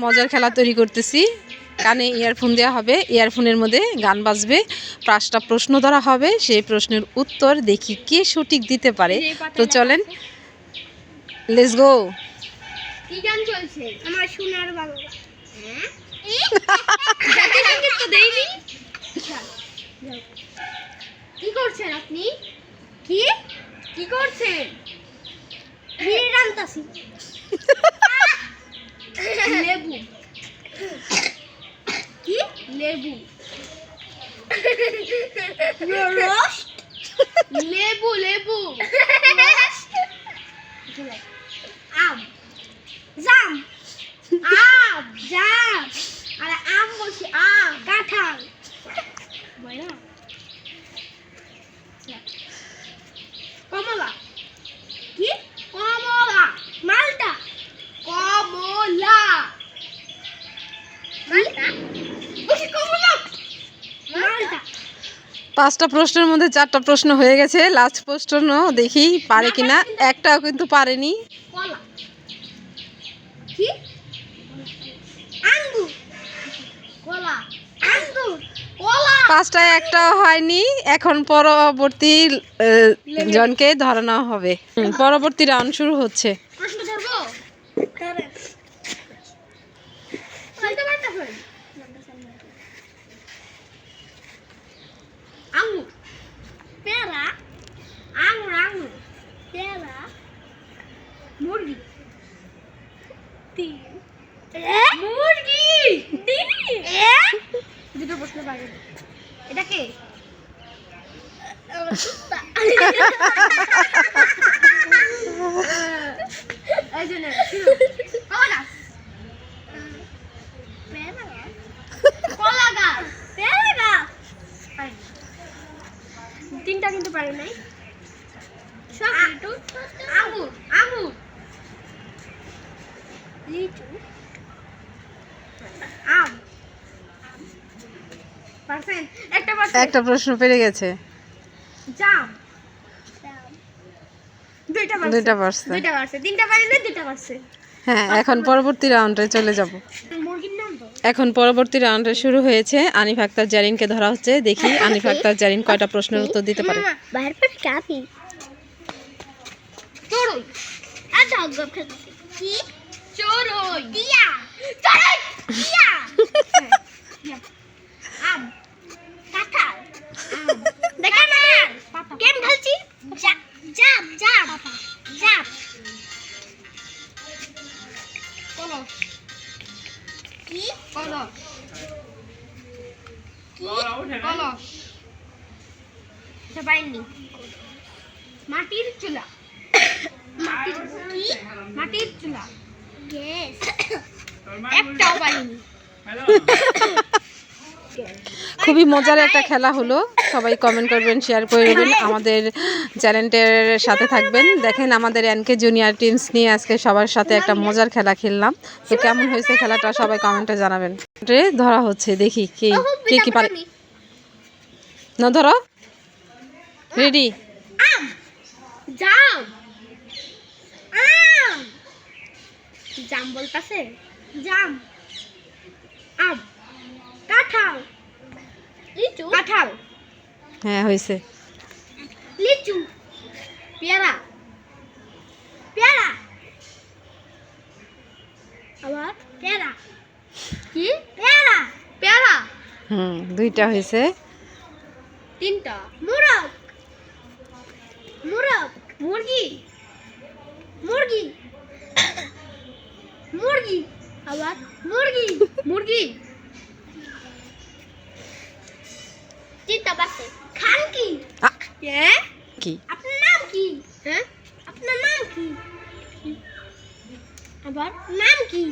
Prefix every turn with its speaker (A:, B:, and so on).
A: মজার খেলা তৈরি করতেছি। কানে ইয়ারফোন দেওয়া হবে, ইয়ারফোনের মধ্যে গান বাজবে, 5টা প্রশ্ন ধরা হবে, সেই প্রশ্নের উত্তর দেখি কে সঠিক দিতে পারে। তো চলেন, লেটস গো।
B: কি গান চলছে? আমার সোনার বাংলা। জাতীয় সঙ্গীত তো দেইনি। কি করছেন আপনি? কি কি করছেন? বিড়ি টানতাছি। লেবু। কি? লেবু। রস? লেবু লেবু। আম। জাম। আম জাম। আরে আম বলছি, আম কাঁঠাল। বয়রা। কমলা। কি? কমলা। মালটা। কমলা। মালটা। বলছি কমলা। মালটা।
A: 5টা প্রশ্নের মধ্যে 4টা প্রশ্ন হয়ে গেছে। লাস্ট প্রশ্ন দেখি পারে কিনা। একটাও কিন্তু পারেনি।
B: কলা। কি? আঙ্গুর। কলা। আঙ্গুর। কলা।
A: 5টায় একটাও হয়নি। এখন পরবর্তী জনকে ধরানো হবে। পরবর্তী রাউন্ড শুরু হচ্ছে।
B: প্রশ্ন ধরবো? ধরেন। বলতে পারতেছেন? আঙ্গুর। পেয়ারা। আঙ্গুর আঙ্গুর। পেয়ারা। মুরগি। ডিম। মুরগি। ডিম। দুটো প্রশ্ন পারে। এটা কে? এই জন্য কলা গাছ। পেয়ারা গাছ। কলা গাছ। পেয়ারা গাছ। তিনটা কিন্তু পারি নাই। সব আঙ্গুর আঙ্গুর। লিচু। আম। পারছেন?
A: একটা প্রশ্ন পেরে গেছে।
B: জাম। দুইটা পারছে। তিনটা পারি না, দুইটা পারছে।
A: হ্যাঁ, এখন পরবর্তী রাউন্ডে চলে যাব।
B: মুরগির নাম তো?
A: এখন পরবর্তী রাউন্ডে শুরু হয়েছে। আনিফ আক্তার জারিনকে ধরা হচ্ছে। দেখি আনিফ আক্তার জারিন কয়টা প্রশ্নের উত্তর দিতে পারে।
B: বাইরে পর কাপি। চড়ুই। আচ্ছা গপ খেতে। কি? চড়ুই। টিয়া। চড়ুই। টিয়া। আম। কাঁঠাল। আম। দেখা না। কেম ঢালছি? জাম জাম জাম। জাম। কলস। কি? কলস। কি? কলস। পাইনি। মাটির চুলা। মাটির কি? মাটির চুলা। গ্যাস। একটাও পাইনি।
A: খুবই মজার একটা খেলা হলো। সবাই কমেন্ট করবেন, শেয়ার করে দেবেন, আমাদের চ্যানেলের সাথে থাকবেন। দেখেন আমাদের এনকে জুনিয়র টিমস নিয়ে আজকে সবার সাথে একটা মজার খেলা খেললাম। তো কেমন হয়েছে খেলাটা সবাই কমেন্টে জানাবেন। ধরা হচ্ছে, দেখি কে কে কি পারে। না ধরো, রেডি।
B: আম। জাম। আম। জাম বলতাছে? জাম। আম। কাঁঠাল। লিচু। কাঁঠাল।
A: হ্যাঁ হয়েছে।
B: লিচু। পেয়ারা। পেয়ারা। আবার পেয়ারা। কি? পেয়ারা। পেয়ারা।
A: দুইটা হয়েছে।
B: তিনটা। মুরগ। মুরগ। মুরগি। মুরগি। মুরগি। আবার মুরগি। মুরগি। তিনটা বাসে। খান কি? হ্যাঁ?
A: কি?
B: আপনার নাম কি? হ্যাঁ? আপনার নাম কি? আবার নাম কি?